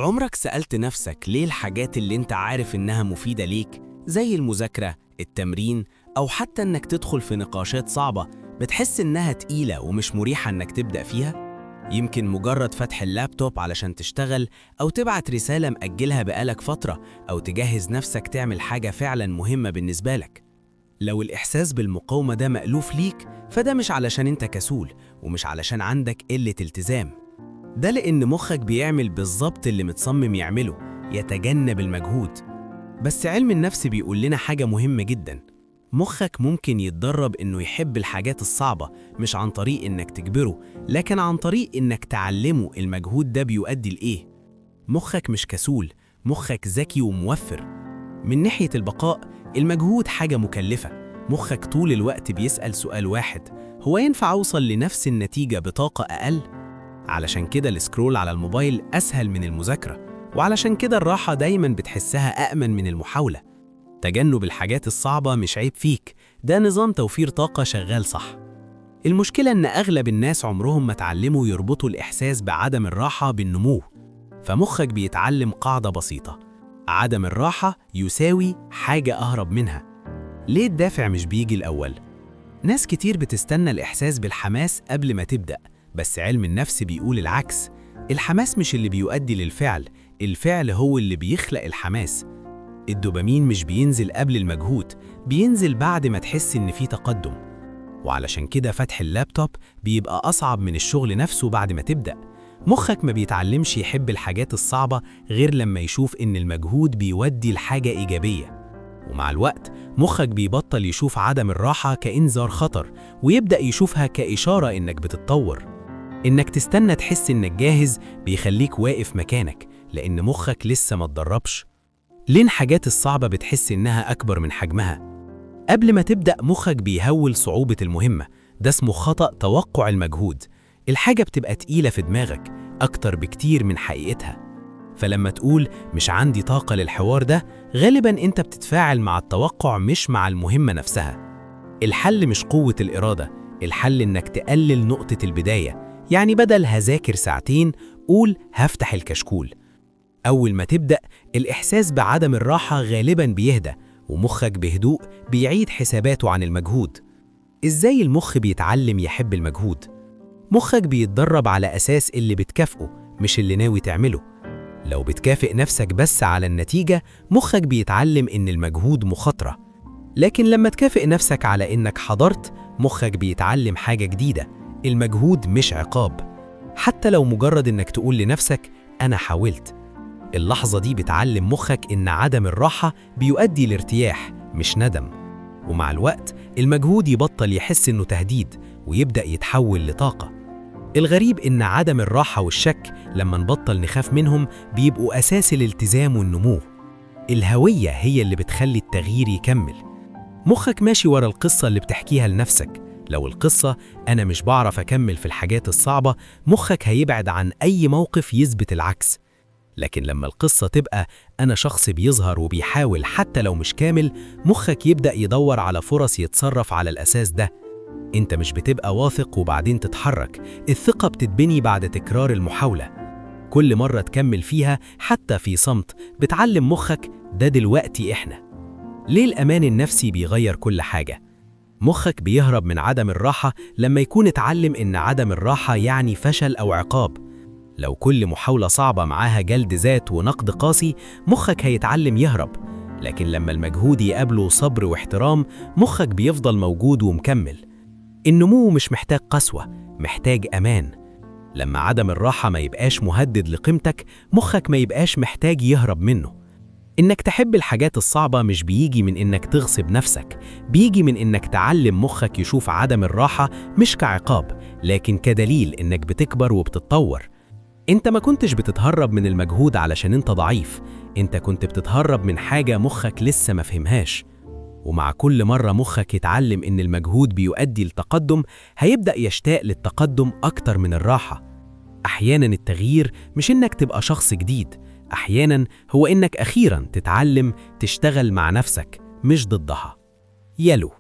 عمرك سألت نفسك ليه الحاجات اللي انت عارف انها مفيدة ليك زي المذاكرة، التمرين، أو حتى انك تدخل في نقاشات صعبة بتحس انها تقيلة ومش مريحة انك تبدأ فيها؟ يمكن مجرد فتح اللابتوب علشان تشتغل أو تبعت رسالة مأجلها بقالك فترة أو تجهز نفسك تعمل حاجة فعلا مهمة بالنسبة لك. لو الإحساس بالمقاومة ده مألوف ليك فده مش علشان انت كسول ومش علشان عندك قلة التزام، ده لأن مخك بيعمل بالظبط اللي متصمم يعمله، يتجنب المجهود. بس علم النفس بيقول لنا حاجة مهمة جدا: مخك ممكن يتدرب إنه يحب الحاجات الصعبة، مش عن طريق إنك تجبره، لكن عن طريق إنك تعلمه المجهود ده بيؤدي لإيه. مخك مش كسول، مخك ذكي وموفر. من ناحية البقاء، المجهود حاجة مكلفة. مخك طول الوقت بيسأل سؤال واحد: هو ينفع أوصل لنفس النتيجة بطاقة أقل؟ علشان كده السكرول على الموبايل أسهل من المذاكرة، وعلشان كده الراحة دايما بتحسها أأمن من المحاولة. تجنب الحاجات الصعبة مش عيب فيك، ده نظام توفير طاقة شغال صح. المشكلة إن أغلب الناس عمرهم ما اتعلموا يربطوا الإحساس بعدم الراحة بالنمو. فمخك بيتعلم قاعدة بسيطة: عدم الراحة يساوي حاجة أهرب منها. ليه الدافع مش بيجي الأول؟ ناس كتير بتستنى الإحساس بالحماس قبل ما تبدأ، بس علم النفس بيقول العكس. الحماس مش اللي بيؤدي للفعل، الفعل هو اللي بيخلق الحماس. الدوبامين مش بينزل قبل المجهود، بينزل بعد ما تحس إن في تقدم. وعلشان كده فتح اللابتوب بيبقى أصعب من الشغل نفسه بعد ما تبدأ. مخك ما بيتعلمش يحب الحاجات الصعبة غير لما يشوف إن المجهود بيودي لحاجة إيجابية. ومع الوقت مخك بيبطل يشوف عدم الراحة كإنذار خطر، ويبدأ يشوفها كإشارة إنك بتتطور. إنك تستنى تحس إنك جاهز بيخليك واقف مكانك، لأن مخك لسه ما اتدربش. ليه الحاجات الصعبة بتحس إنها أكبر من حجمها؟ قبل ما تبدأ مخك بيهول صعوبة المهمة، ده اسمه خطأ توقع المجهود. الحاجة بتبقى تقيلة في دماغك أكتر بكتير من حقيقتها. فلما تقول مش عندي طاقة للحوار ده، غالباً أنت بتتفاعل مع التوقع مش مع المهمة نفسها. الحل مش قوة الإرادة، الحل إنك تقلل نقطة البداية. يعني بدل هذاكر ساعتين، قول هفتح الكشكول. أول ما تبدأ، الإحساس بعدم الراحة غالباً بيهدى، ومخك بهدوء بيعيد حساباته عن المجهود. إزاي المخ بيتعلم يحب المجهود؟ مخك بيتدرب على أساس اللي بتكافئه مش اللي ناوي تعمله. لو بتكافئ نفسك بس على النتيجة، مخك بيتعلم إن المجهود مخاطرة. لكن لما تكافئ نفسك على إنك حضرت، مخك بيتعلم حاجة جديدة: المجهود مش عقاب. حتى لو مجرد إنك تقول لنفسك أنا حاولت، اللحظة دي بتعلم مخك إن عدم الراحة بيؤدي لارتياح مش ندم. ومع الوقت المجهود يبطل يحس إنه تهديد ويبدأ يتحول لطاقة. الغريب إن عدم الراحة والشك لما نبطل نخاف منهم بيبقوا أساس الالتزام والنمو. الهوية هي اللي بتخلي التغيير يكمل. مخك ماشي ورا القصة اللي بتحكيها لنفسك. لو القصة أنا مش بعرف أكمل في الحاجات الصعبة، مخك هيبعد عن أي موقف يثبت العكس. لكن لما القصة تبقى أنا شخص بيظهر وبيحاول حتى لو مش كامل، مخك يبدأ يدور على فرص يتصرف على الأساس ده. أنت مش بتبقى واثق وبعدين تتحرك، الثقة بتتبني بعد تكرار المحاولة. كل مرة تكمل فيها حتى في صمت بتعلم مخك ده دلوقتي إحنا. ليه الأمان النفسي بيغير كل حاجة؟ مخك بيهرب من عدم الراحة لما يكون اتعلم إن عدم الراحة يعني فشل أو عقاب. لو كل محاولة صعبة معاها جلد ذات ونقد قاسي، مخك هيتعلم يهرب. لكن لما المجهود يقابله صبر واحترام، مخك بيفضل موجود ومكمل. النمو مش محتاج قسوة، محتاج أمان. لما عدم الراحة ما يبقاش مهدد لقيمتك، مخك ما يبقاش محتاج يهرب منه. إنك تحب الحاجات الصعبة مش بيجي من إنك تغصب نفسك، بيجي من إنك تعلم مخك يشوف عدم الراحة مش كعقاب، لكن كدليل إنك بتكبر وبتتطور. انت ما كنتش بتتهرب من المجهود علشان انت ضعيف، انت كنت بتتهرب من حاجة مخك لسه ما فهمهاش. ومع كل مرة مخك يتعلم ان المجهود بيؤدي للتقدم، هيبدأ يشتاق للتقدم اكتر من الراحة. احيانا التغيير مش انك تبقى شخص جديد، احيانا هو انك اخيرا تتعلم تشتغل مع نفسك مش ضدها. يالو.